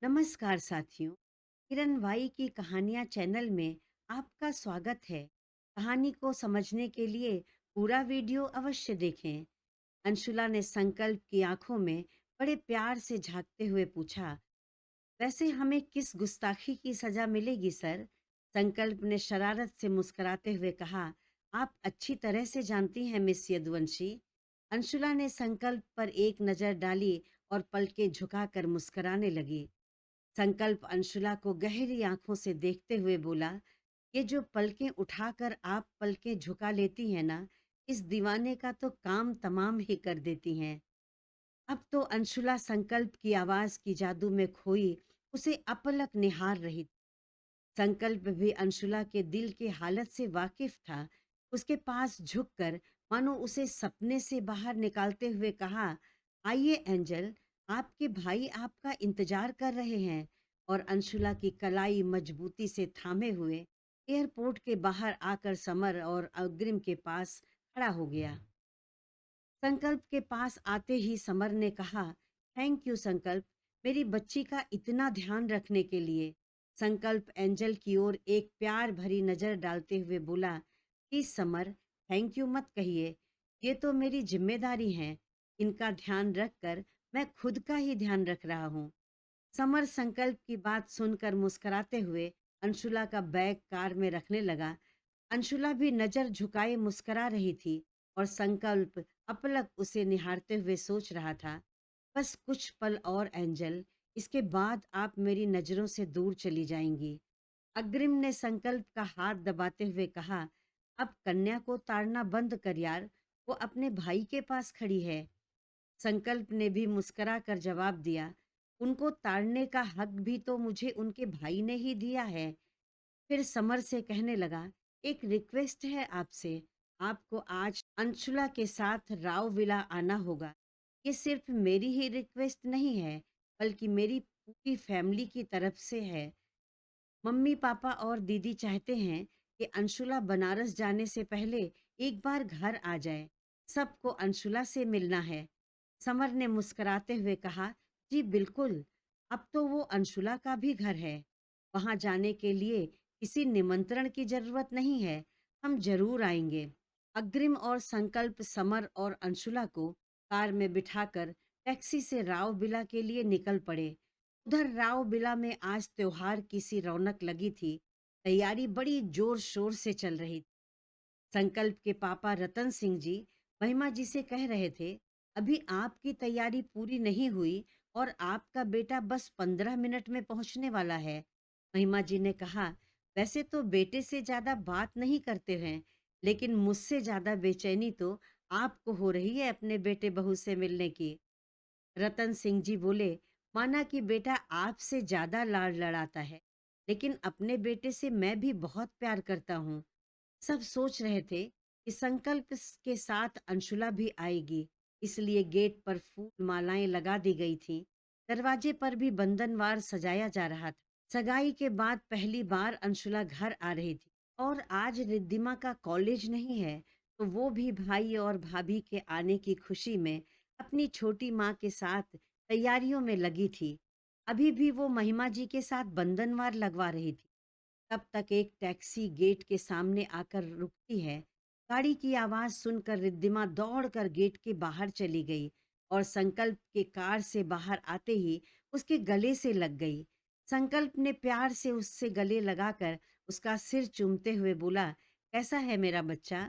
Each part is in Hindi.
नमस्कार साथियों। किरण वाई की कहानियाँ चैनल में आपका स्वागत है। कहानी को समझने के लिए पूरा वीडियो अवश्य देखें। अंशुला ने संकल्प की आंखों में बड़े प्यार से झांकते हुए पूछा, वैसे हमें किस गुस्ताखी की सजा मिलेगी सर? संकल्प ने शरारत से मुस्कुराते हुए कहा, आप अच्छी तरह से जानती हैं मिस यदुवंशी। अंशुला ने संकल्प पर एक नज़र डाली और पलकें झुकाकर मुस्कुराने लगी। संकल्प अंशुला को गहरी आंखों से देखते हुए बोला, ये जो पलकें उठाकर आप पलकें झुका लेती हैं ना, इस दीवाने का तो काम तमाम ही कर देती हैं। अब तो अंशुला संकल्प की आवाज की जादू में खोई उसे अपलक निहार रही। संकल्प भी अंशुला के दिल की हालत से वाकिफ था। उसके पास झुककर मानो उसे सपने से बाहर निकालते हुए कहा, आइए एंजल, आपके भाई आपका इंतजार कर रहे हैं। और अंशुला की कलाई मजबूती से थामे हुए एयरपोर्ट के बाहर आकर समर और अग्रिम के पास खड़ा हो गया। संकल्प के पास आते ही समर ने कहा, थैंक यू संकल्प, मेरी बच्ची का इतना ध्यान रखने के लिए। संकल्प एंजल की ओर एक प्यार भरी नजर डालते हुए बोला, प्लीज समर, थैंक यू मत कहिए, ये तो मेरी जिम्मेदारी है। इनका ध्यान रखकर मैं खुद का ही ध्यान रख रहा हूँ। समर संकल्प की बात सुनकर मुस्कुराते हुए अंशुला का बैग कार में रखने लगा। अंशुला भी नजर झुकाए मुस्कुरा रही थी और संकल्प अपलक उसे निहारते हुए सोच रहा था, बस कुछ पल और एंजल, इसके बाद आप मेरी नजरों से दूर चली जाएंगी। अग्रिम ने संकल्प का हाथ दबाते हुए कहा, अब कन्या को ताड़ना बंद कर यार, वो अपने भाई के पास खड़ी है। संकल्प ने भी मुस्कुरा कर जवाब दिया, उनको ताड़ने का हक भी तो मुझे उनके भाई ने ही दिया है। फिर समर से कहने लगा, एक रिक्वेस्ट है आपसे, आपको आज अंशुला के साथ राव विला आना होगा। ये सिर्फ मेरी ही रिक्वेस्ट नहीं है, बल्कि मेरी पूरी फैमिली की तरफ से है। मम्मी पापा और दीदी चाहते हैं कि अंशुला बनारस जाने से पहले एक बार घर आ जाए। सबको अंशुला से मिलना है। समर ने मुस्कुराते हुए कहा, जी बिल्कुल, अब तो वो अंशुला का भी घर है। वहां जाने के लिए किसी निमंत्रण की जरूरत नहीं है, हम जरूर आएंगे। अग्रिम और संकल्प समर और अंशुला को कार में बिठाकर टैक्सी से राव बिला के लिए निकल पड़े। उधर राव बिला में आज त्योहार की सी रौनक लगी थी। तैयारी बड़ी जोर शोर से चल रही थी। संकल्प के पापा रतन सिंह जी महिमा जी से कह रहे थे, अभी आपकी तैयारी पूरी नहीं हुई और आपका बेटा बस 15 मिनट में पहुंचने वाला है। महिमा जी ने कहा, वैसे तो बेटे से ज्यादा बात नहीं करते हैं, लेकिन मुझसे ज्यादा बेचैनी तो आपको हो रही है अपने बेटे बहू से मिलने की। रतन सिंह जी बोले, माना कि बेटा आपसे ज्यादा लाड़ लड़ाता है, लेकिन अपने बेटे से मैं भी बहुत प्यार करता हूँ। सब सोच रहे थे कि संकल्प के साथ अंशुला भी आएगी, इसलिए गेट पर फूल मालाएं लगा दी गई थीं। दरवाजे पर भी बंधनवार सजाया जा रहा था। सगाई के बाद पहली बार अंशुला घर आ रही थी और आज रिद्धिमा का कॉलेज नहीं है, तो वो भी भाई और भाभी के आने की खुशी में अपनी छोटी माँ के साथ तैयारियों में लगी थी। अभी भी वो महिमा जी के साथ बंधनवार लगवा रही थी। तब तक एक टैक्सी गेट के सामने आकर रुकती है। गाड़ी की आवाज सुनकर रिद्धिमा दौड़कर गेट के बाहर चली गई और संकल्प के कार से बाहर आते ही उसके गले से लग गई। संकल्प ने प्यार से उससे गले लगाकर उसका सिर चूमते हुए बोला, कैसा है मेरा बच्चा?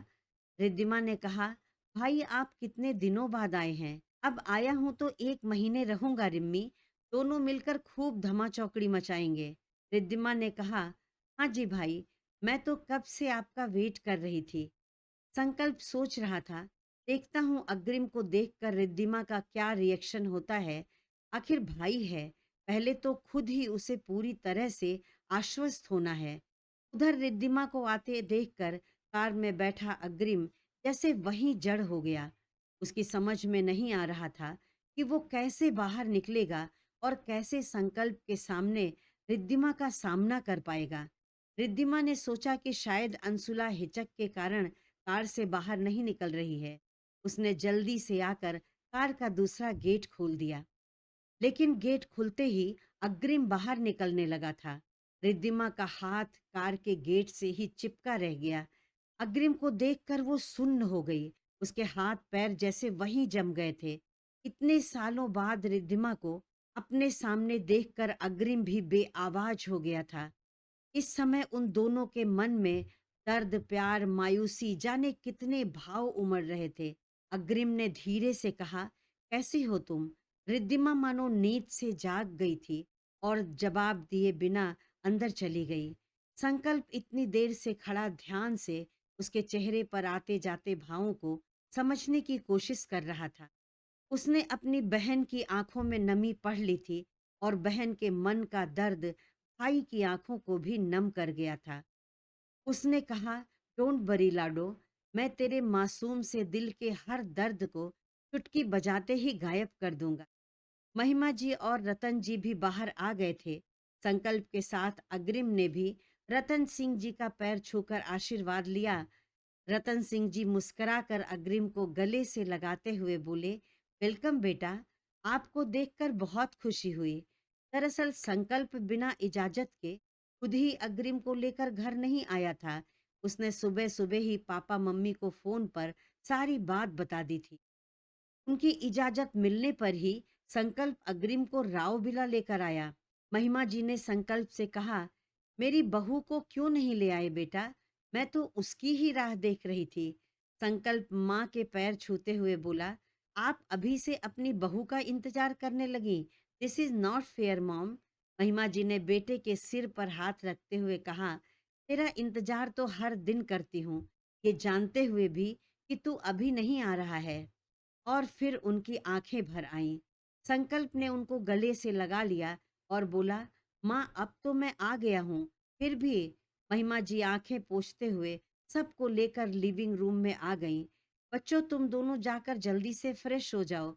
रिद्धिमा ने कहा, भाई आप कितने दिनों बाद आए हैं। अब आया हूं तो 1 महीने रहूंगा रिम्मी, दोनों मिलकर खूब धमा चौकड़ी मचाएंगे। रिद्धिमा ने कहा, हाँ जी भाई, मैं तो कब से आपका वेट कर रही थी। संकल्प सोच रहा था, देखता हूँ अग्रिम को देखकर रिद्धिमा का क्या रिएक्शन होता है। आखिर भाई है, पहले तो खुद ही उसे पूरी तरह से आश्वस्त होना है। उधर रिद्धिमा को आते देखकर कार में बैठा अग्रिम जैसे वहीं जड़ हो गया। उसकी समझ में नहीं आ रहा था कि वो कैसे बाहर निकलेगा और कैसे संकल्प के सामने रिद्धिमा का सामना कर पाएगा। रिद्धिमा ने सोचा कि शायद अंशुला हिचक के कारण कार से बाहर नहीं निकल रही है। उसने जल्दी से आकर कार का दूसरा गेट खोल दिया, लेकिन गेट खुलते ही अग्रिम बाहर निकलने लगा था। रिद्धिमा का हाथ कार के गेट से ही चिपका रह गया। अग्रिम को देखकर वो सुन्न हो गई। उसके हाथ पैर जैसे वहीं जम गए थे। इतने सालों बाद रिद्धिमा को अपने सामने देखकर अग्रिम भी बेआवाज हो गया था। इस समय उन दोनों के मन में दर्द, प्यार, मायूसी जाने कितने भाव उमड़ रहे थे। अग्रिम ने धीरे से कहा, कैसी हो तुम? रिद्धिमा मानो नींद से जाग गई थी और जवाब दिए बिना अंदर चली गई। संकल्प इतनी देर से खड़ा ध्यान से उसके चेहरे पर आते जाते भावों को समझने की कोशिश कर रहा था। उसने अपनी बहन की आंखों में नमी पढ़ ली थी और बहन के मन का दर्द भाई की आंखों को भी नम कर गया था। उसने कहा, डोंट वरी लाडो, मैं तेरे मासूम से दिल के हर दर्द को चुटकी बजाते ही गायब कर दूंगा। महिमा जी और रतन जी भी बाहर आ गए थे। संकल्प के साथ अग्रिम ने भी रतन सिंह जी का पैर छूकर आशीर्वाद लिया। रतन सिंह जी मुस्कुराकर अग्रिम को गले से लगाते हुए बोले, वेलकम बेटा, आपको देखकर बहुत खुशी हुई। दरअसल संकल्प बिना इजाजत के खुद ही अग्रिम को लेकर घर नहीं आया था। उसने सुबह सुबह ही पापा मम्मी को फोन पर सारी बात बता दी थी। उनकी इजाजत मिलने पर ही संकल्प अग्रिम को राव बिला लेकर आया। महिमा जी ने संकल्प से कहा, मेरी बहू को क्यों नहीं ले आए बेटा? मैं तो उसकी ही राह देख रही थी। संकल्प माँ के पैर छूते हुए बोला, आप अभी से अपनी बहू का इंतजार करने लगी। This is not fair mom. महिमा जी ने बेटे के सिर पर हाथ रखते हुए कहा, तेरा इंतजार तो हर दिन करती हूँ, ये जानते हुए भी कि तू अभी नहीं आ रहा है। और फिर उनकी आंखें भर आईं। संकल्प ने उनको गले से लगा लिया और बोला, माँ अब तो मैं आ गया हूँ, फिर भी। महिमा जी आंखें पोंछते हुए सबको लेकर लिविंग रूम में आ गईं। बच्चों, तुम दोनों जाकर जल्दी से फ्रेश हो जाओ,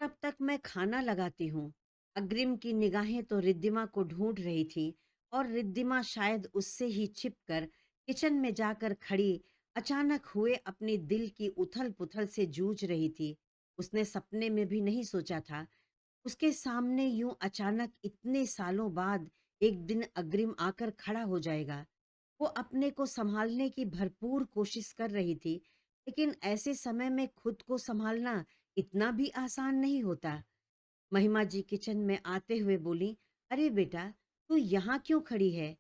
तब तक मैं खाना लगाती हूँ। अग्रिम की निगाहें तो रिद्धिमा को ढूंढ रही थी और रिद्धिमा शायद उससे ही छिपकर किचन में जाकर खड़ी अचानक हुए अपने दिल की उथल पुथल से जूझ रही थी। उसने सपने में भी नहीं सोचा था उसके सामने यूं अचानक इतने सालों बाद एक दिन अग्रिम आकर खड़ा हो जाएगा। वो अपने को संभालने की भरपूर कोशिश कर रही थी, लेकिन ऐसे समय में खुद को संभालना इतना भी आसान नहीं होता। महिमा जी किचन में आते हुए बोली, अरे बेटा, तू यहाँ क्यों खड़ी है?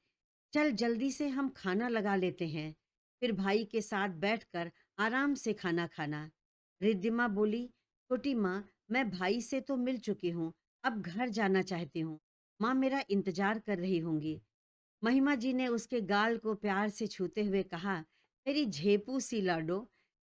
चल जल्दी से हम खाना लगा लेते हैं, फिर भाई के साथ बैठकर आराम से खाना खाना। रिद्धिमा बोली, छोटी माँ, मैं भाई से तो मिल चुकी हूँ, अब घर जाना चाहती हूँ। माँ मेरा इंतजार कर रही होंगी। महिमा जी ने उसके गाल को प्यार से छूते हुए कहा, मेरी झेपू सी लाडो,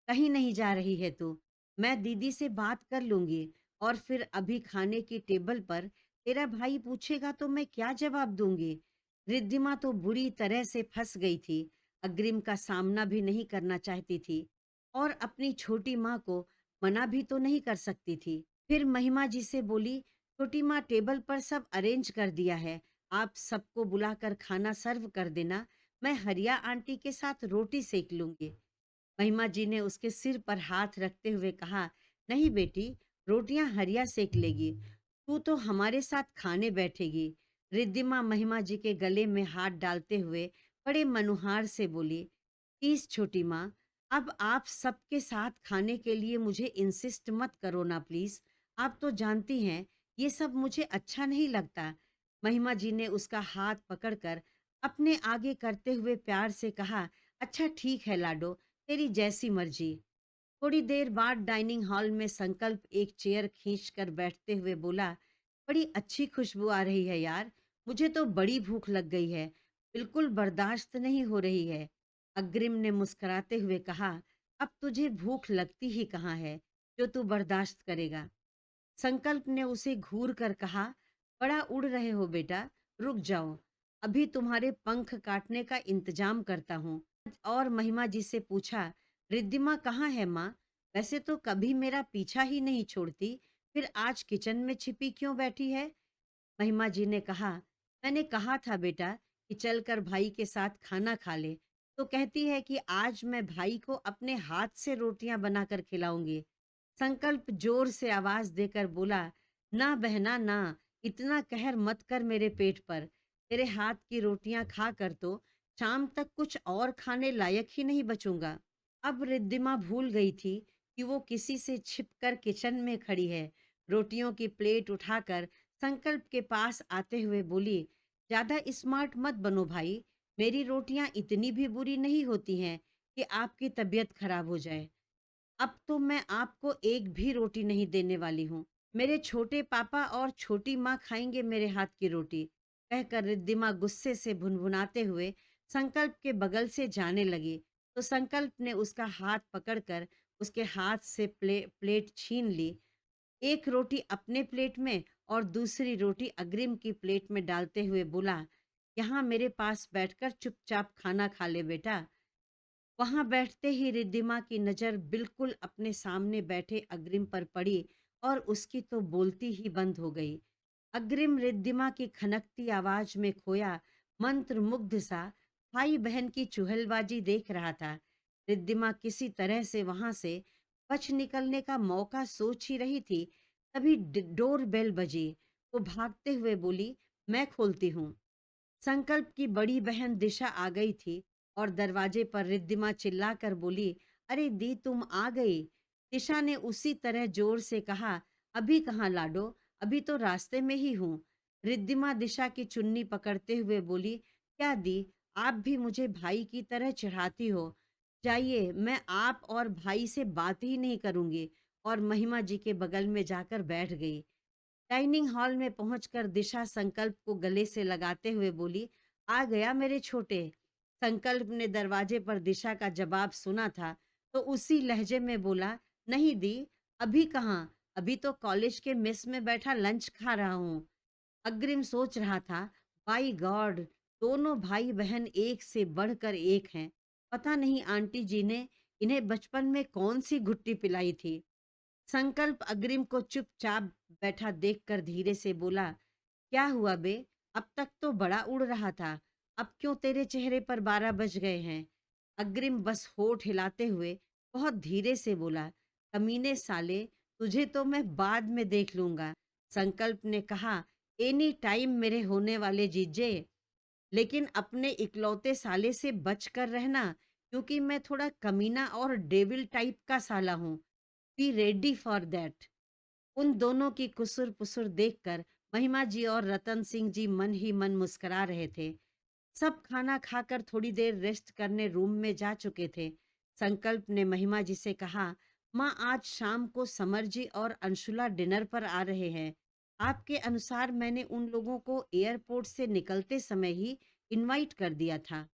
कहीं नहीं जा रही है तू। मैं दीदी से बात कर लूंगी और फिर अभी खाने की टेबल पर तेरा भाई पूछेगा तो मैं क्या जवाब दूंगी? रिद्धिमा तो बुरी तरह से फंस गई थी। अग्रिम का सामना भी नहीं करना चाहती थी और अपनी छोटी माँ को मना भी तो नहीं कर सकती थी। फिर महिमा जी से बोली, छोटी माँ, टेबल पर सब अरेंज कर दिया है, आप सबको बुलाकर खाना सर्व कर देना। मैं हरिया आंटी के साथ रोटी सेक लूंगी। महिमा जी ने उसके सिर पर हाथ रखते हुए कहा, नहीं बेटी, रोटियां हरिया सेक लेगी, तू तो हमारे साथ खाने बैठेगी। रिद्धिमा महिमा जी के गले में हाथ डालते हुए बड़े मनुहार से बोली, प्लीज छोटी माँ, अब आप सबके साथ खाने के लिए मुझे इंसिस्ट मत करो ना प्लीज। आप तो जानती हैं ये सब मुझे अच्छा नहीं लगता। महिमा जी ने उसका हाथ पकड़कर अपने आगे करते हुए प्यार से कहा, अच्छा ठीक है लाडो, तेरी जैसी मर्जी। थोड़ी देर बाद डाइनिंग हॉल में संकल्प एक चेयर खींचकर बैठते हुए बोला, बड़ी अच्छी खुशबू आ रही है यार, मुझे तो बड़ी भूख लग गई है, बिल्कुल बर्दाश्त नहीं हो रही है। अग्रिम ने मुस्कुराते हुए कहा, अब तुझे भूख लगती ही कहाँ है जो तू बर्दाश्त करेगा? संकल्प ने उसे घूर कर कहा, बड़ा उड़ रहे हो बेटा, रुक जाओ, अभी तुम्हारे पंख काटने का इंतजाम करता हूँ। और महिमा जी से पूछा, रिद्धिमा कहाँ है माँ? वैसे तो कभी मेरा पीछा ही नहीं छोड़ती, फिर आज किचन में छिपी क्यों बैठी है? महिमा जी ने कहा, मैंने कहा था बेटा कि चलकर भाई के साथ खाना खा ले, तो कहती है कि आज मैं भाई को अपने हाथ से रोटियां बनाकर खिलाऊंगी। संकल्प जोर से आवाज देकर बोला, ना बहना ना, इतना कहर मत कर मेरे पेट पर। तेरे हाथ की रोटियां खाकर तो शाम तक कुछ और खाने लायक ही नहीं बचूंगा। अब रिद्धिमा भूल गई थी कि वो किसी से छिपकर किचन में खड़ी है। रोटियों की प्लेट उठाकर संकल्प के पास आते हुए बोली, ज्यादा स्मार्ट मत बनो भाई। मेरी रोटियां इतनी भी बुरी नहीं होती हैं कि आपकी तबीयत खराब हो जाए। अब तो मैं आपको एक भी रोटी नहीं देने वाली हूँ। मेरे छोटे पापा और छोटी माँ खाएंगे मेरे हाथ की रोटी। कहकर रिद्धिमा गुस्से से भुनभुनाते हुए संकल्प के बगल से जाने लगी, तो संकल्प ने उसका हाथ पकड़कर उसके हाथ से प्लेट छीन ली। एक रोटी अपने प्लेट में और दूसरी रोटी अग्रिम की प्लेट में डालते हुए बोला, यहाँ मेरे पास बैठकर चुपचाप खाना खा ले बेटा। वहां बैठते ही रिद्धिमा की नजर बिल्कुल अपने सामने बैठे अग्रिम पर पड़ी और उसकी तो बोलती ही बंद हो गई। अग्रिम रिद्धिमा की खनकती आवाज में खोया मंत्र मुग्ध सा भाई बहन की चुहलबाजी देख रहा था। रिद्धिमा किसी तरह से वहां से बच निकलने का मौका सोच ही रही थी, तभी डोर बेल बजी। वो भागते हुए बोली, मैं खोलती हूँ। संकल्प की बड़ी बहन दिशा आ गई थी और दरवाजे पर रिद्धिमा चिल्लाकर बोली, अरे दी तुम आ गई। दिशा ने उसी तरह जोर से कहा, अभी कहाँ लाडो, अभी तो रास्ते में ही हूँ। रिद्धिमा दिशा की चुन्नी पकड़ते हुए बोली, क्या दी, आप भी मुझे भाई की तरह चिढ़ाती हो। जाइए, मैं आप और भाई से बात ही नहीं करूंगी। और महिमा जी के बगल में जाकर बैठ गई। डाइनिंग हॉल में पहुंचकर दिशा संकल्प को गले से लगाते हुए बोली, आ गया मेरे छोटे। संकल्प ने दरवाजे पर दिशा का जवाब सुना था तो उसी लहजे में बोला, नहीं दी, अभी कहाँ, अभी तो कॉलेज के मेस में बैठा लंच खा रहा हूँ। अग्रिम सोच रहा था, बाई गॉड, दोनों भाई बहन एक से बढ़कर एक हैं। पता नहीं आंटी जी ने इन्हें बचपन में कौन सी घुट्टी पिलाई थी। संकल्प अग्रिम को चुपचाप बैठा देखकर धीरे से बोला, क्या हुआ बे, अब तक तो बड़ा उड़ रहा था, अब क्यों तेरे चेहरे पर 12 बज गए हैं। अग्रिम बस होठ हिलाते हुए बहुत धीरे से बोला, कमीने साले, तुझे तो मैं बाद में देख लूंगा। संकल्प ने कहा, एनी टाइम मेरे होने वाले जीजे, लेकिन अपने इकलौते साले से बच कर रहना, क्योंकि मैं थोड़ा कमीना और डेविल टाइप का साला हूँ। Be ready for that. उन दोनों की कुसुर पुसुर देखकर महिमा जी और रतन सिंह जी मन ही मन मुस्कुरा रहे थे। सब खाना खाकर थोड़ी देर रेस्ट करने रूम में जा चुके थे। संकल्प ने महिमा जी से कहा, माँ आज शाम को समर जी और अंशुला डिनर पर आ रहे हैं। आपके अनुसार मैंने उन लोगों को एयरपोर्ट से निकलते समय ही इनवाइट कर दिया था।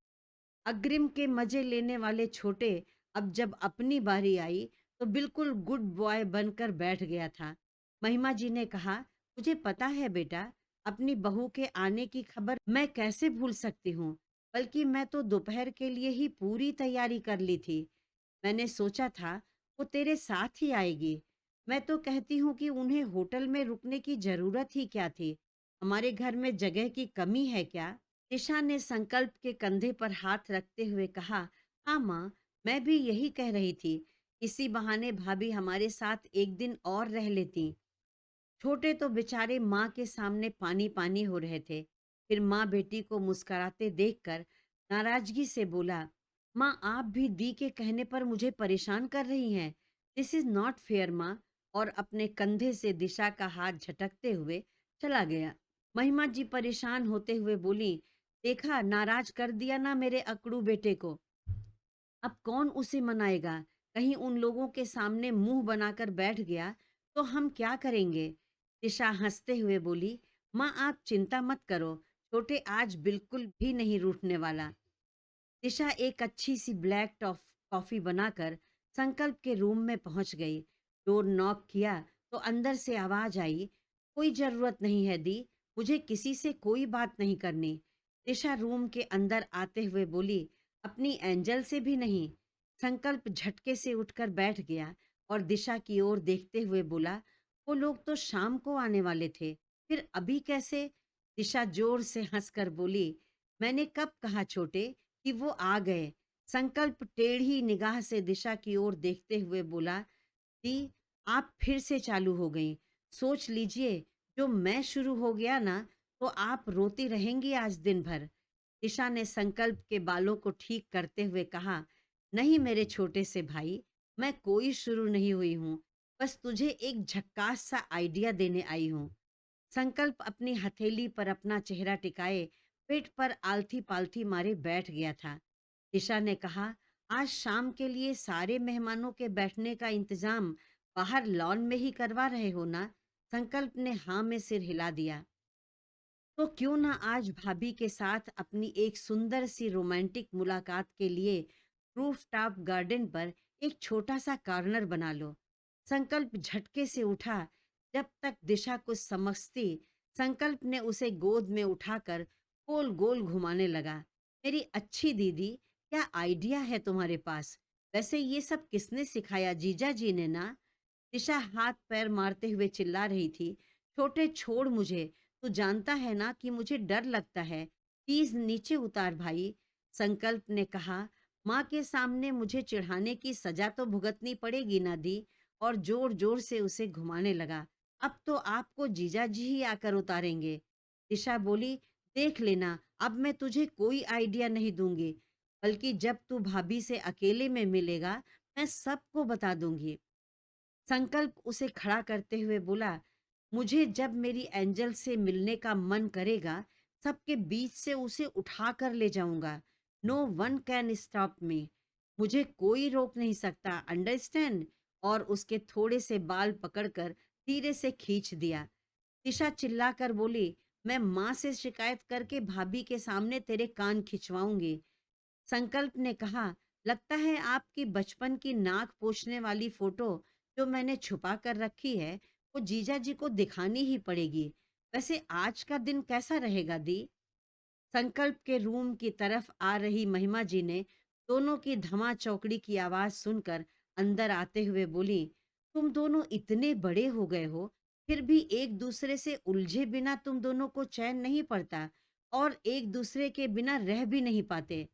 अग्रिम के मजे लेने वाले छोटे अब जब अपनी बारी आई तो बिल्कुल गुड बॉय बनकर बैठ गया था। महिमा जी ने कहा, मुझे पता है बेटा, अपनी बहू के आने की खबर मैं कैसे भूल सकती हूँ, बल्कि मैं तो दोपहर के लिए ही पूरी तैयारी कर ली थी। मैंने सोचा था वो तेरे साथ ही आएगी। मैं तो कहती हूँ कि उन्हें होटल में रुकने की जरूरत ही क्या थी, हमारे घर में जगह की कमी है क्या। दिशा ने संकल्प के कंधे पर हाथ रखते हुए कहा, हाँ माँ, मैं भी यही कह रही थी, इसी बहाने भाभी हमारे साथ एक दिन और रह लेती। छोटे तो बेचारे माँ के सामने पानी पानी हो रहे थे। फिर माँ बेटी को मुस्कुराते देखकर नाराजगी से बोला, माँ आप भी दी के कहने पर मुझे परेशान कर रही हैं। दिस इज नॉट फेयर माँ। और अपने कंधे से दिशा का हाथ झटकते हुए चला गया। महिमा जी परेशान होते हुए बोली, देखा, नाराज कर दिया ना मेरे अकड़ू बेटे को। अब कौन उसे मनाएगा। कहीं उन लोगों के सामने मुंह बनाकर बैठ गया तो हम क्या करेंगे। दिशा हंसते हुए बोली, माँ आप चिंता मत करो, छोटे आज बिल्कुल भी नहीं रूठने वाला। दिशा एक अच्छी सी ब्लैक कॉफी बनाकर संकल्प के रूम में पहुंच गई। डोर नॉक किया तो अंदर से आवाज आई, कोई जरूरत नहीं है दी, मुझे किसी से कोई बात नहीं करनी। दिशा रूम के अंदर आते हुए बोली, अपनी एंजल से भी नहीं। संकल्प झटके से उठकर बैठ गया और दिशा की ओर देखते हुए बोला, वो लोग तो शाम को आने वाले थे, फिर अभी कैसे। दिशा जोर से हंसकर बोली, मैंने कब कहा छोटे कि वो आ गए। संकल्प टेढ़ी निगाह से दिशा की ओर देखते हुए बोला, दी, आप फिर से चालू हो गई। सोच लीजिए, जो मैं शुरू हो गया ना, तो आप रोती रहेंगी आज दिन भर। दिशा ने संकल्प के बालों को ठीक करते हुए कहा, नहीं मेरे छोटे से भाई, मैं कोई शुरू नहीं हुई हूँ, बस तुझे एक झक्कास सा आइडिया देने आई हूँ। संकल्प अपनी हथेली पर अपना चेहरा टिकाए पेट पर आलथी पालथी मारे बैठ गया था। दिशा ने कहा, आज शाम के लिए सारे मेहमानों के बैठने का इंतजाम बाहर लॉन में ही करवा रहे हो ना? संकल्प ने हाँ में सिर हिला दिया। तो क्यों ना आज भाभी के साथ अपनी एक सुंदर सी रोमांटिक मुलाकात के लिए रूफ टॉप गार्डन पर एक छोटा सा कॉर्नर बना लो। संकल्प झटके से उठा। जब तक दिशा कुछ समझती, संकल्प ने उसे गोद में उठाकर गोल गोल घुमाने लगा। मेरी अच्छी दीदी, क्या आइडिया है तुम्हारे पास? वैसे ये सब किसने सिखाया? जीजा जी ने ना? दिशा हाथ पैर मारते हुए चिल्ला रही थी, छोटे छोड़ मुझे, तू जानता है ना कि मुझे डर लगता है। प्लीज नीचे उतार भाई। संकल्प ने कहा, माँ के सामने मुझे चिढ़ाने की सजा तो भुगतनी पड़ेगी ना दी। और जोर जोर से उसे घुमाने लगा। अब तो आपको जीजा जी ही आकर उतारेंगे। दिशा बोली, देख लेना, अब मैं तुझे कोई आइडिया नहीं दूंगी, बल्कि जब तू भाभी से अकेले में मिलेगा, मैं सबको बता दूंगी। संकल्प उसे खड़ा करते हुए बोला, मुझे जब मेरी एंजल से मिलने का मन करेगा, सबके बीच से उसे उठा कर ले जाऊंगा। No one can stop me. मुझे कोई रोक नहीं सकता, अंडरस्टैंड? और उसके थोड़े से बाल पकड़कर धीरे से खींच दिया। दिशा चिल्लाकर बोली, मैं माँ से शिकायत करके भाभी के सामने तेरे कान खिंचवाऊंगी। संकल्प ने कहा, लगता है आपकी बचपन की नाक पोंछने वाली फोटो जो मैंने छुपा कर रखी है, वो जीजा जी को दिखानी ही पड़ेगी। वैसे आज का दिन कैसा रहेगा दी? संकल्प के रूम की तरफ आ रही महिमा जी ने दोनों की धमा चौकड़ी की आवाज सुनकर अंदर आते हुए बोली, तुम दोनों इतने बड़े हो गए हो, फिर भी एक दूसरे से उलझे बिना तुम दोनों को चैन नहीं पड़ता और एक दूसरे के बिना रह भी नहीं पाते।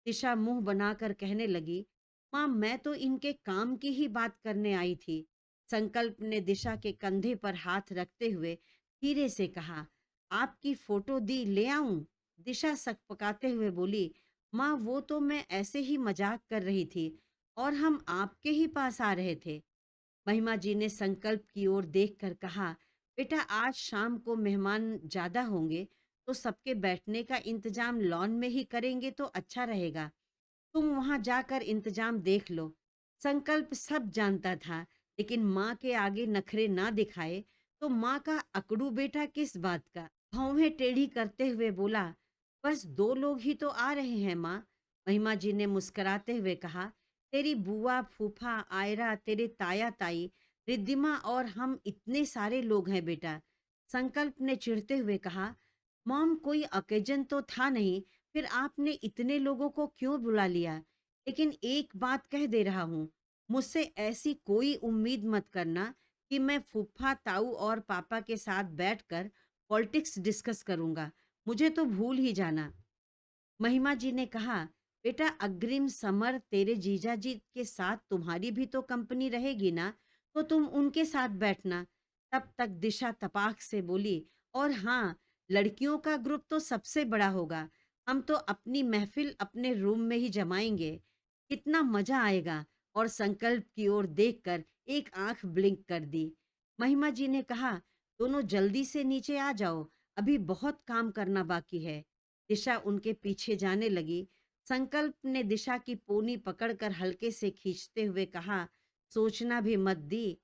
दिशा मुंह बनाकर कहने लगी, माँ मैं तो इनके काम की ही बात करने आई थी। संकल्प ने दिशा के कंधे पर हाथ रखते हुए धीरे से कहा, आपकी फोटो दी ले आऊं? दिशा सकपकाते हुए बोली, माँ वो तो मैं ऐसे ही मजाक कर रही थी और हम आपके ही पास आ रहे थे। महिमा जी ने संकल्प की ओर देखकर कहा, बेटा आज शाम को मेहमान ज्यादा होंगे, तो सबके बैठने का इंतजाम लॉन में ही करेंगे तो अच्छा रहेगा। तुम वहां जाकर इंतजाम देख लो। संकल्प सब जानता था, लेकिन माँ के आगे नखरे ना दिखाए तो माँ का अकड़ू बेटा किस बात का। भौहें टेढ़ी करते हुए बोला, बस दो लोग ही तो आ रहे हैं माँ। महिमा जी ने मुस्कुराते हुए कहा, तेरी बुआ फूफा आयरा, तेरे ताया ताई, रिद्धिमा और हम इतने सारे लोग हैं बेटा। संकल्प ने चिढ़ते हुए कहा, मॉम कोई ओकेजन तो था नहीं, फिर आपने इतने लोगों को क्यों बुला लिया? लेकिन एक बात कह दे रहा हूँ, मुझसे ऐसी कोई उम्मीद मत करना कि मैं फूफा ताऊ और पापा के साथ बैठकर पॉलिटिक्स डिस्कस करूंगा। मुझे तो भूल ही जाना। महिमा जी ने कहा, बेटा अग्रिम समर तेरे जीजा जी के साथ तुम्हारी भी तो कंपनी रहेगी ना, तो तुम उनके साथ बैठना। तब तक दिशा तपाक से बोली, और हाँ, लड़कियों का ग्रुप तो सबसे बड़ा होगा। हम तो अपनी महफिल अपने रूम में ही जमाएंगे। कितना मजा आएगा। और संकल्प की ओर देखकर एक आंख ब्लिंक कर दी। महिमा जी ने कहा, दोनों जल्दी से नीचे आ जाओ, अभी बहुत काम करना बाकी है। दिशा उनके पीछे जाने लगी। संकल्प ने दिशा की पोनी पकड़कर हल्के से खींचते हुए कहा, सोचना भी मत दी।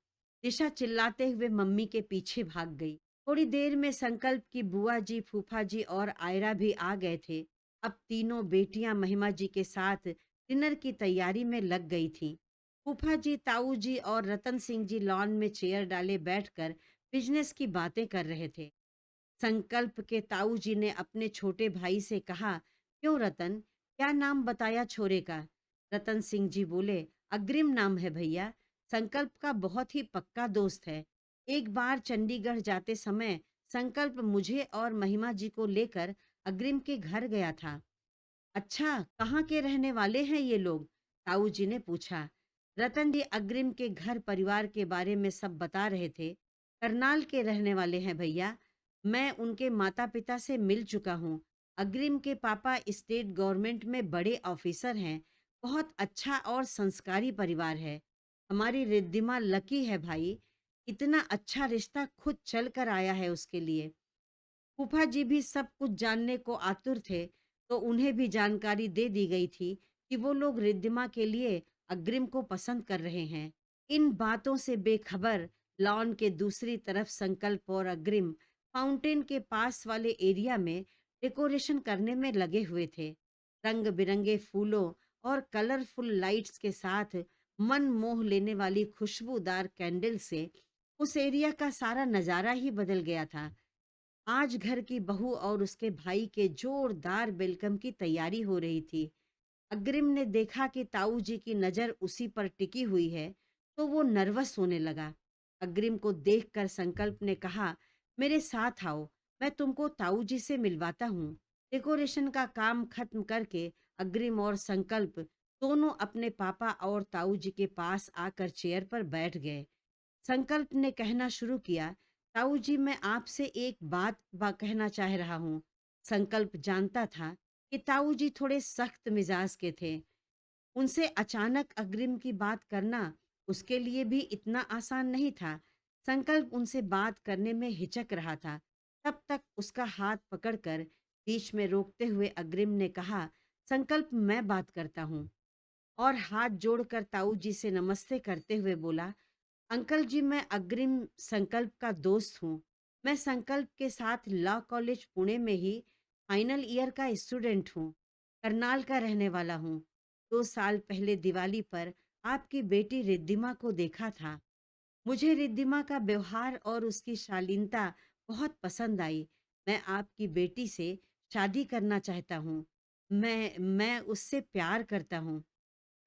दिशा चिल्लाते हुए मम्मी के पीछे भाग गई। थोड़ी देर में संकल्प की बुआ जी, फूफा जी और आयरा भी आ गए थे। अब तीनों बेटियां महिमा जी के साथ डिनर की तैयारी में लग गई थीं। फूफा जी, ताऊ जी और रतन सिंह जी लॉन में चेयर डाले बैठकर बिजनेस की बातें कर रहे थे। संकल्प के ताऊ जी ने अपने छोटे भाई से कहा, क्यों रतन, क्या नाम बताया छोरे का? रतन सिंह जी बोले, अग्रिम नाम है भैया। संकल्प का बहुत ही पक्का दोस्त है। एक बार चंडीगढ़ जाते समय संकल्प मुझे और महिमा जी को लेकर अग्रिम के घर गया था। अच्छा, कहाँ के रहने वाले हैं ये लोग? ताऊ जी ने पूछा। रतन जी अग्रिम के घर परिवार के बारे में सब बता रहे थे। करनाल के रहने वाले हैं भैया। मैं उनके माता पिता से मिल चुका हूँ। अग्रिम के पापा स्टेट गवर्नमेंट में बड़े ऑफिसर हैं। बहुत अच्छा और संस्कारी परिवार है। हमारी रिद्धिमा लकी है भाई। इतना अच्छा रिश्ता खुद चल कर आया है उसके लिए। फूफा जी भी सब कुछ जानने को आतुर थे, तो उन्हें भी जानकारी दे दी गई थी कि वो लोग रिद्धिमा के लिए अग्रिम को पसंद कर रहे हैं। इन बातों से बेखबर लॉन के दूसरी तरफ संकल्प और अग्रिम फाउंटेन के पास वाले एरिया में डेकोरेशन करने में लगे हुए थे। रंग बिरंगे फूलों और कलरफुल लाइट्स के साथ मन मोह लेने वाली खुशबूदार कैंडल से उस एरिया का सारा नज़ारा ही बदल गया था। आज घर की बहू और उसके भाई के जोरदार वेलकम की तैयारी हो रही थी। अग्रिम ने देखा कि ताऊ जी की नज़र उसी पर टिकी हुई है, तो वो नर्वस होने लगा। अग्रिम को देखकर संकल्प ने कहा, मेरे साथ आओ, मैं तुमको ताऊ जी से मिलवाता हूँ। डेकोरेशन का काम खत्म करके अग्रिम और संकल्प दोनों अपने पापा और ताऊ जी के पास आकर चेयर पर बैठ गए। संकल्प ने कहना शुरू किया, ताऊ जी मैं आपसे एक बात कहना चाह रहा हूँ। संकल्प जानता था कि ताऊ जी थोड़े सख्त मिजाज के थे। उनसे अचानक अग्रिम की बात करना उसके लिए भी इतना आसान नहीं था। संकल्प उनसे बात करने में हिचक रहा था। तब तक उसका हाथ पकड़कर बीच में रोकते हुए अग्रिम ने कहा, संकल्प मैं बात करता हूँ। और हाथ जोड़कर ताऊ जी से नमस्ते करते हुए बोला, अंकल जी मैं अग्रिम संकल्प का दोस्त हूँ। मैं संकल्प के साथ लॉ कॉलेज पुणे में ही फाइनल ईयर का स्टूडेंट हूँ। करनाल का रहने वाला हूँ। 2 साल पहले दिवाली पर आपकी बेटी रिद्धिमा को देखा था। मुझे रिद्धिमा का व्यवहार और उसकी शालीनता बहुत पसंद आई। मैं आपकी बेटी से शादी करना चाहता हूँ। मैं उससे प्यार करता हूँ।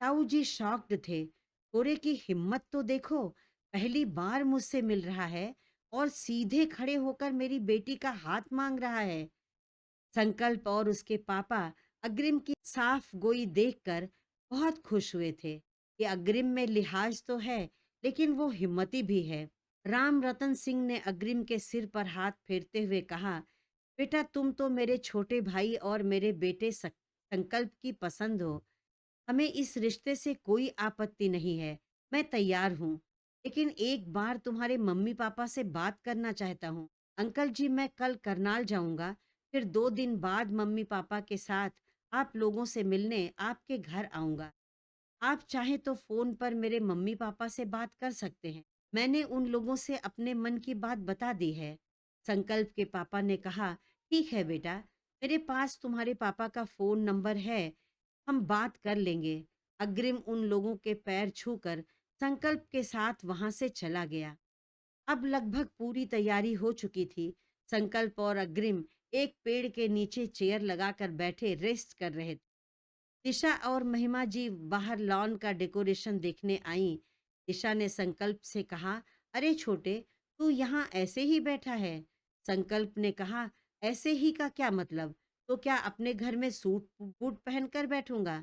ताऊ जी शॉक्ड थे। गोरे की हिम्मत तो देखो, पहली बार मुझसे मिल रहा है और सीधे खड़े होकर मेरी बेटी का हाथ मांग रहा है। संकल्प और उसके पापा अग्रिम की साफ गोई देखकर बहुत खुश हुए थे कि अग्रिम में लिहाज तो है, लेकिन वो हिम्मती भी है। राम रतन सिंह ने अग्रिम के सिर पर हाथ फेरते हुए कहा, बेटा तुम तो मेरे छोटे भाई और मेरे बेटे संकल्प की पसंद हो। हमें इस रिश्ते से कोई आपत्ति नहीं है। मैं तैयार हूँ। लेकिन एक बार तुम्हारे मम्मी पापा से बात करना चाहता हूँ। अंकल जी मैं कल करनाल जाऊँगा, फिर 2 दिन बाद मम्मी पापा के साथ आप लोगों से मिलने आपके घर आऊँगा। आप चाहें तो फ़ोन पर मेरे मम्मी पापा से बात कर सकते हैं। मैंने उन लोगों से अपने मन की बात बता दी है। संकल्प के पापा ने कहा, ठीक है बेटा, मेरे पास तुम्हारे पापा का फ़ोन नंबर है, हम बात कर लेंगे। अग्रिम उन लोगों के पैर छूकर संकल्प के साथ वहां से चला गया। अब लगभग पूरी तैयारी हो चुकी थी। संकल्प और अग्रिम एक पेड़ के नीचे चेयर लगाकर बैठे रेस्ट कर रहे थे। दिशा और महिमा जी बाहर लॉन का डेकोरेशन देखने आईं। दिशा ने संकल्प से कहा, अरे छोटे, तू यहाँ ऐसे ही बैठा है? संकल्प ने कहा, ऐसे ही का क्या मतलब? तो क्या अपने घर में सूट बूट पहनकर बैठूंगा?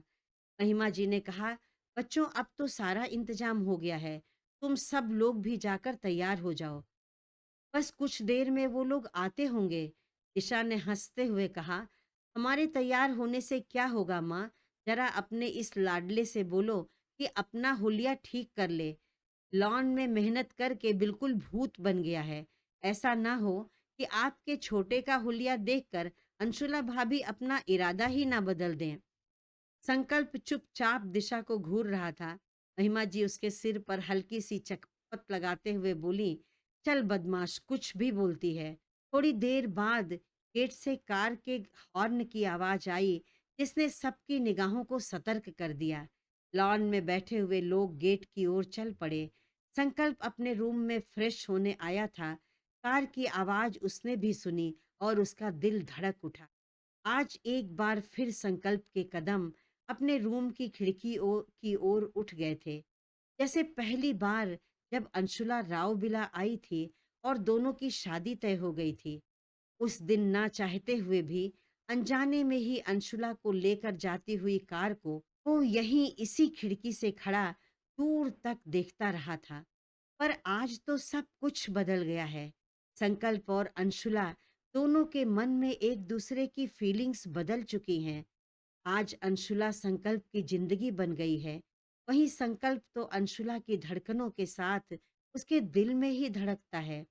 महिमा जी ने कहा, बच्चों अब तो सारा इंतजाम हो गया है। तुम सब लोग भी जाकर तैयार हो जाओ। बस कुछ देर में वो लोग आते होंगे। दिशा ने हंसते हुए कहा, हमारे तैयार होने से क्या होगा माँ? जरा अपने इस लाडले से बोलो कि अपना हुलिया ठीक कर ले। लॉन में मेहनत करके बिल्कुल भूत बन गया है। ऐसा ना हो कि आपके छोटे का हुलिया देखकर अंशुला भाभी अपना इरादा ही ना बदल दें। संकल्प चुपचाप दिशा को घूर रहा था। महिमा जी उसके सिर पर हल्की सी चकपत लगाते हुए बोली, चल बदमाश, कुछ भी बोलती है। थोड़ी देर बाद गेट से कार के हॉर्न की आवाज आई, जिसने सबकी निगाहों को सतर्क कर दिया। लॉन में बैठे हुए लोग गेट की ओर चल पड़े। संकल्प अपने रूम में फ्रेश होने आया था। कार की आवाज उसने भी सुनी और उसका दिल धड़क उठा। आज एक बार फिर संकल्प के कदम अपने रूम की की ओर उठ गए थे, जैसे पहली बार जब अंशुला राव बिला आई थी और दोनों की शादी तय हो गई थी। उस दिन ना चाहते हुए भी अनजाने में ही अंशुला को लेकर जाती हुई कार को वो यहीं इसी खिड़की से खड़ा दूर तक देखता रहा था। पर आज तो सब कुछ बदल गया है। संकल्प और अंशुला दोनों के मन में एक दूसरे की फीलिंग्स बदल चुकी हैं। आज अंशुला संकल्प की जिंदगी बन गई है, वहीं संकल्प तो अंशुला की धड़कनों के साथ उसके दिल में ही धड़कता है।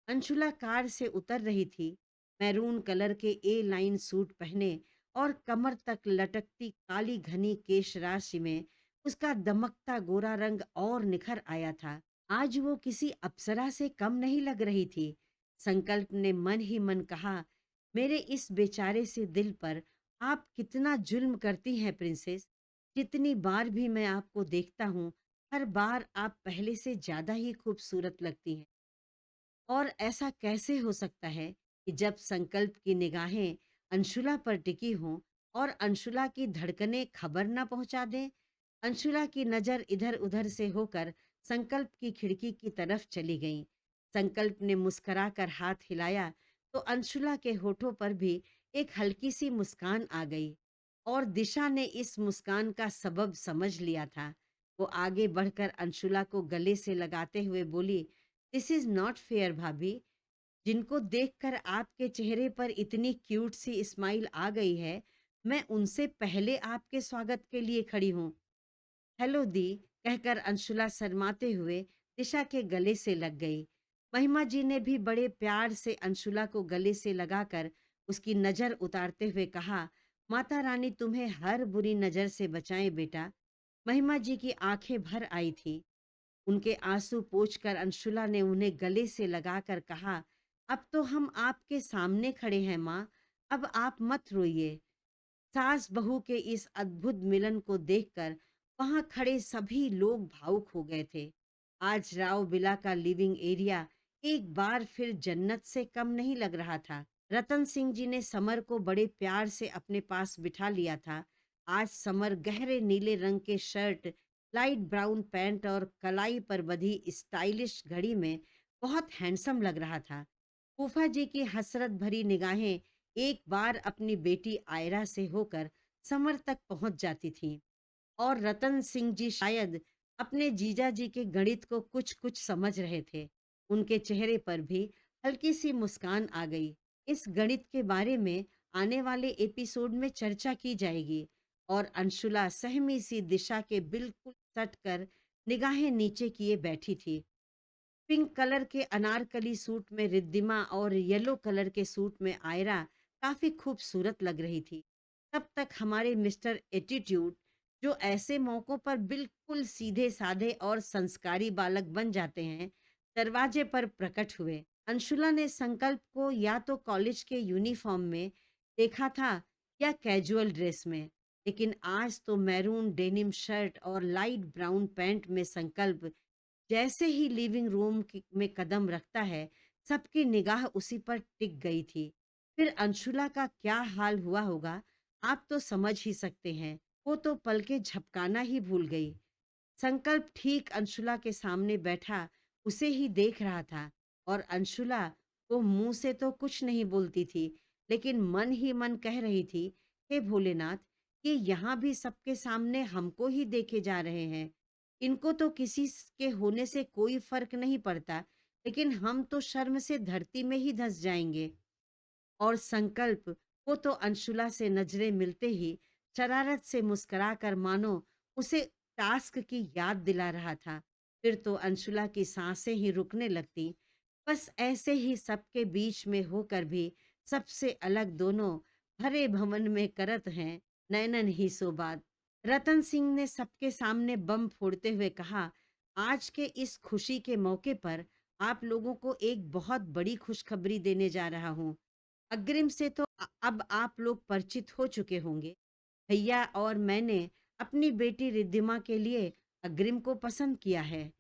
अंशुला कार से उतर रही थी, मैरून कलर के ए लाइन सूट पहने और कमर तक लटकती काली घनी केश राशि में उसका दमकता गोरा रंग और निखर आया था। आज वो किसी अप्सरा से कम नहीं लग रही थी। संकल्प ने मन ही मन कहा, मेरे इस बेचारे से दिल पर आप कितना जुल्म करती हैं प्रिंसेस। जितनी बार भी मैं आपको देखता हूँ, हर बार आप पहले से ज्यादा ही खूबसूरत लगती हैं। और ऐसा कैसे हो सकता है कि जब संकल्प की निगाहें अंशुला पर टिकी हों और अंशुला की धड़कनें खबर ना पहुंचा दें। अंशुला की नजर इधर उधर से होकर संकल्प की खिड़की की तरफ चली गई। संकल्प ने मुस्कुराकर हाथ हिलाया तो अंशुला के होठों पर भी एक हल्की सी मुस्कान आ गई। और दिशा ने इस मुस्कान का सबब समझ लिया था। वो आगे बढ़कर अंशुला को गले से लगाते हुए बोली, दिस इज नॉट फेयर भाभी। जिनको देखकर आपके चेहरे पर इतनी क्यूट सी स्माइल आ गई है, मैं उनसे पहले आपके स्वागत के लिए खड़ी हूँ। हेलो दी, कहकर अंशुला शर्माते हुए दिशा के गले से लग गई। महिमा जी ने भी बड़े प्यार से अंशुला को गले से लगाकर उसकी नजर उतारते हुए कहा, माता रानी तुम्हें हर बुरी नजर से बचाए बेटा। महिमा जी की आंखें भर आई थी। उनके आंसू पोंछकर अंशुला ने उन्हें गले से लगाकर कहा, अब तो हम आपके सामने खड़े हैं माँ, अब आप मत रोइए। सास बहू के इस अद्भुत मिलन को देखकर वहां खड़े सभी लोग भावुक हो गए थे। आज राव बिला का लिविंग एरिया एक बार फिर जन्नत से कम नहीं लग रहा था। रतन सिंह जी ने समर को बड़े प्यार से अपने पास बिठा लिया था। आज समर गहरे नीले रंग के शर्ट, लाइट ब्राउन पैंट और कलाई पर बधी स्टाइलिश घड़ी में बहुत हैंडसम लग रहा था। फूफा जी की हसरत भरी निगाहें एक बार अपनी बेटी आयरा से होकर समर तक पहुंच जाती थीं। और रतन सिंह जी शायद अपने जीजा जी के गणित को कुछ कुछ समझ रहे थे। उनके चेहरे पर भी हल्की सी मुस्कान आ गई। इस गणित के बारे में आने वाले एपिसोड में चर्चा की जाएगी। और अंशुला सहमी सी दिशा के बिल्कुल सट कर निगाहें नीचे किए बैठी थी। पिंक कलर के अनारकली सूट में रिद्धिमा और येलो कलर के सूट में आयरा काफी खूबसूरत लग रही थी। तब तक हमारे मिस्टर एटीट्यूड, जो ऐसे मौकों पर बिल्कुल सीधे साधे और संस्कारी बालक बन जाते हैं, दरवाजे पर प्रकट हुए। अंशुला ने संकल्प को या तो कॉलेज के यूनिफॉर्म में देखा था या कैजुअल ड्रेस में, लेकिन आज तो मैरून डेनिम शर्ट और लाइट ब्राउन पैंट में संकल्प जैसे ही लिविंग रूम में कदम रखता है, सबकी निगाह उसी पर टिक गई थी। फिर अंशुला का क्या हाल हुआ होगा, आप तो समझ ही सकते हैं। वो तो पलके झपकाना ही भूल गई। संकल्प ठीक अंशुला के सामने बैठा उसे ही देख रहा था। और अंशुला वो मुंह से तो कुछ नहीं बोलती थी, लेकिन मन ही मन कह रही थी, हे भोलेनाथ, ये यहाँ भी सबके सामने हमको ही देखे जा रहे हैं। इनको तो किसी के होने से कोई फर्क नहीं पड़ता, लेकिन हम तो शर्म से धरती में ही धंस जाएंगे। और संकल्प वो तो अंशुला से नजरें मिलते ही शरारत से मुस्कुराकर मानो उसे टास्क की याद दिला रहा था। फिर तो अंशुला की सांसें ही रुकने लगती। बस ऐसे ही सबके बीच में होकर भी सबसे अलग दोनों भरे भवन में करत हैं नैनन ही सो बात। रतन सिंह ने सबके सामने बम फोड़ते हुए कहा, आज के इस खुशी के मौके पर आप लोगों को एक बहुत बड़ी खुशखबरी देने जा रहा हूँ। अग्रिम से तो अब आप लोग परिचित हो चुके होंगे। भैया और मैंने अपनी बेटी रिद्धिमा के लिए अग्रिम को पसंद किया है।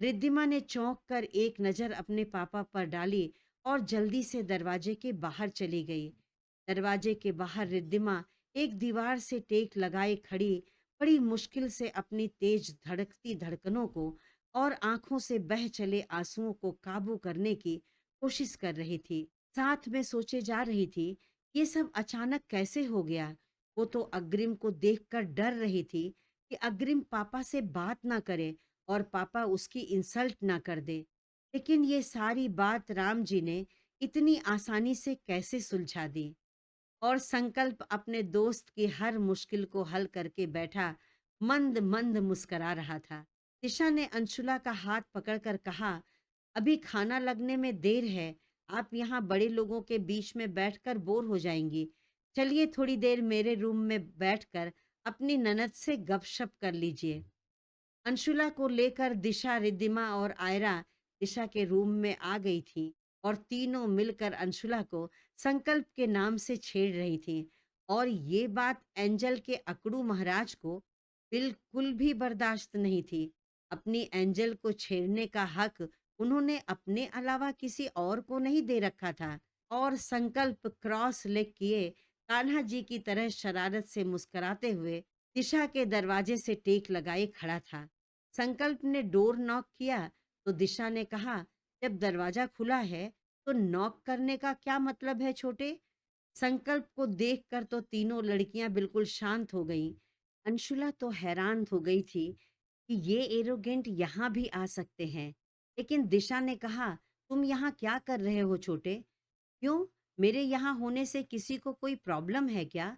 रिद्धिमा ने चौंक कर एक नज़र अपने पापा पर डाली और जल्दी से दरवाजे के बाहर चली गई। दरवाजे के बाहर रिद्धिमा एक दीवार से टेक लगाए खड़ी बड़ी मुश्किल से अपनी तेज धड़कती धड़कनों को और आंखों से बह चले आंसुओं को काबू करने की कोशिश कर रही थी। साथ में सोचे जा रही थी, ये सब अचानक कैसे हो गया। वो तो अग्रिम को देखकर डर रही थी कि अग्रिम पापा से बात ना करे और पापा उसकी इंसल्ट ना कर दे। लेकिन ये सारी बात राम जी ने इतनी आसानी से कैसे सुलझा दी? और संकल्प अपने दोस्त की हर मुश्किल को हल करके बैठा मंद मंद मुस्करा रहा था। दिशा ने अंशुला का हाथ पकड़कर कहा, अभी खाना लगने में देर है, आप यहाँ बड़े लोगों के बीच में बैठकर बोर हो जाएंगी। चलिए थोड़ी देर मेरे रूम में बैठकर अपनी ननद से गपशप कर लीजिए। अंशुला को लेकर दिशा, रिद्धिमा और आयरा दिशा के रूम में आ गई थी और तीनों मिलकर अंशुला को संकल्प के नाम से छेड़ रही थी। और ये बात एंजल के अकड़ू महाराज को बिल्कुल भी बर्दाश्त नहीं थी। अपनी एंजल को छेड़ने का हक उन्होंने अपने अलावा किसी और को नहीं दे रखा था। और संकल्प क्रॉस लेग किए कान्हा जी की तरह शरारत से मुस्कुराते हुए दिशा के दरवाजे से टेक लगाए खड़ा था। संकल्प ने डोर नॉक किया तो दिशा ने कहा, जब दरवाजा खुला है तो नॉक करने का क्या मतलब है छोटे? संकल्प को देखकर तो तीनों लड़कियां बिल्कुल शांत हो गईं। अंशुला तो हैरान हो गई थी कि ये एरोगेंट यहाँ भी आ सकते हैं। लेकिन दिशा ने कहा, तुम यहाँ क्या कर रहे हो छोटे? क्यों? मेरे यहाँ होने से किसी को कोई प्रॉब्लम है क्या?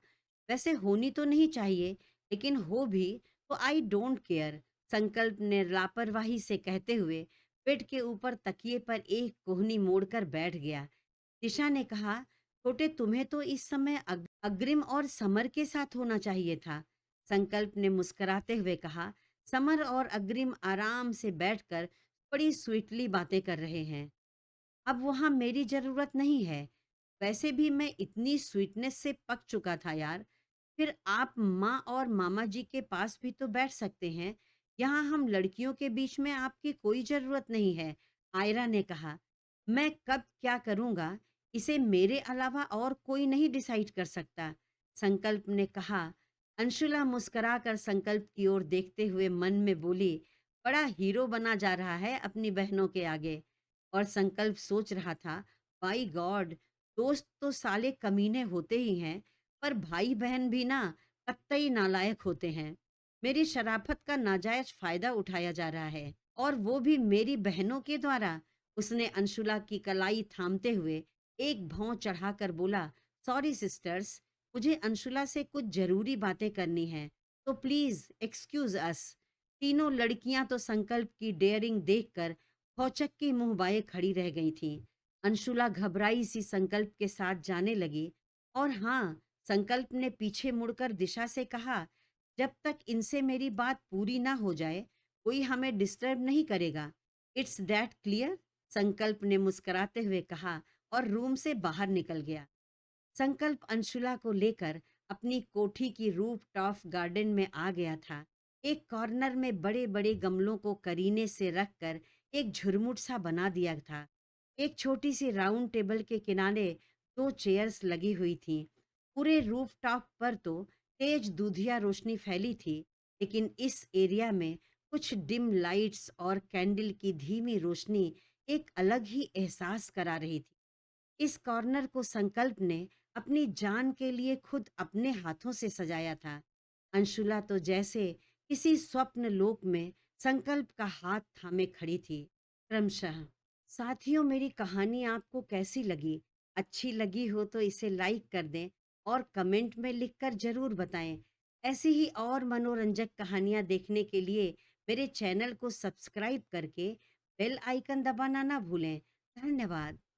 वैसे होनी तो नहीं चाहिए, लेकिन हो भी तो आई डोंट केयर। संकल्प ने लापरवाही से कहते हुए बेड के ऊपर तकिए पर एक कोहनी मोड़कर बैठ गया। दिशा ने कहा, छोटे तुम्हें तो इस समय अग्रिम और समर के साथ होना चाहिए था। संकल्प ने मुस्कुराते हुए कहा, समर और अग्रिम आराम से बैठकर बड़ी स्वीटली बातें कर रहे हैं। अब वहाँ मेरी ज़रूरत नहीं है। वैसे भी मैं इतनी स्वीटनेस से पक चुका था यार। फिर आप माँ और मामा जी के पास भी तो बैठ सकते हैं। यहाँ हम लड़कियों के बीच में आपकी कोई ज़रूरत नहीं है, आयरा ने कहा। मैं कब क्या करूँगा, इसे मेरे अलावा और कोई नहीं डिसाइड कर सकता, संकल्प ने कहा। अंशुला मुस्कुराकर संकल्प की ओर देखते हुए मन में बोली, बड़ा हीरो बना जा रहा है अपनी बहनों के आगे। और संकल्प सोच रहा था, बाई गॉड, दोस्त तो साले कमीने होते ही हैं, पर भाई बहन भी ना कतई नालायक होते हैं। मेरी शराफत का नाजायज फायदा उठाया जा रहा है, और वो भी मेरी बहनों के द्वारा। उसने अंशुला की कलाई थामते हुए एक भौं चढ़ाकर बोला, सॉरी सिस्टर्स, मुझे अंशुला से कुछ जरूरी बातें करनी है, तो प्लीज एक्सक्यूज अस। तीनों लड़कियां तो संकल्प की डेयरिंग देखकर भौचक के मुंह बाए खड़ी रह गई थीं। अंशुला घबराई सी संकल्प के साथ जाने लगी। और हाँ, संकल्प ने पीछे मुड़कर दिशा से कहा, जब तक इनसे मेरी बात पूरी ना हो जाए कोई हमें डिस्टर्ब नहीं करेगा। It's that clear? संकल्प ने मुस्कुराते हुए कहा और रूम से बाहर निकल गया। संकल्प अंशुला को लेकर अपनी कोठी की रूफ टॉप गार्डन में आ गया था। एक कॉर्नर में बड़े बड़े गमलों को करीने से रखकर एक झुरमुट सा बना दिया था। एक छोटी सी राउंड टेबल के किनारे दो चेयर्स लगी हुई थीं। पूरे रूफ टॉप पर तो तेज दूधिया रोशनी फैली थी, लेकिन इस एरिया में कुछ डिम लाइट्स और कैंडल की धीमी रोशनी एक अलग ही एहसास करा रही थी। इस कॉर्नर को संकल्प ने अपनी जान के लिए खुद अपने हाथों से सजाया था। अंशुला तो जैसे किसी स्वप्न लोक में संकल्प का हाथ थामे खड़ी थी। क्रमशः साथियों, मेरी कहानी आपको कैसी लगी? अच्छी लगी हो तो इसे लाइक कर दें और कमेंट में लिखकर जरूर बताएं। ऐसी ही और मनोरंजक कहानियां देखने के लिए मेरे चैनल को सब्सक्राइब करके बेल आइकन दबाना ना भूलें। धन्यवाद।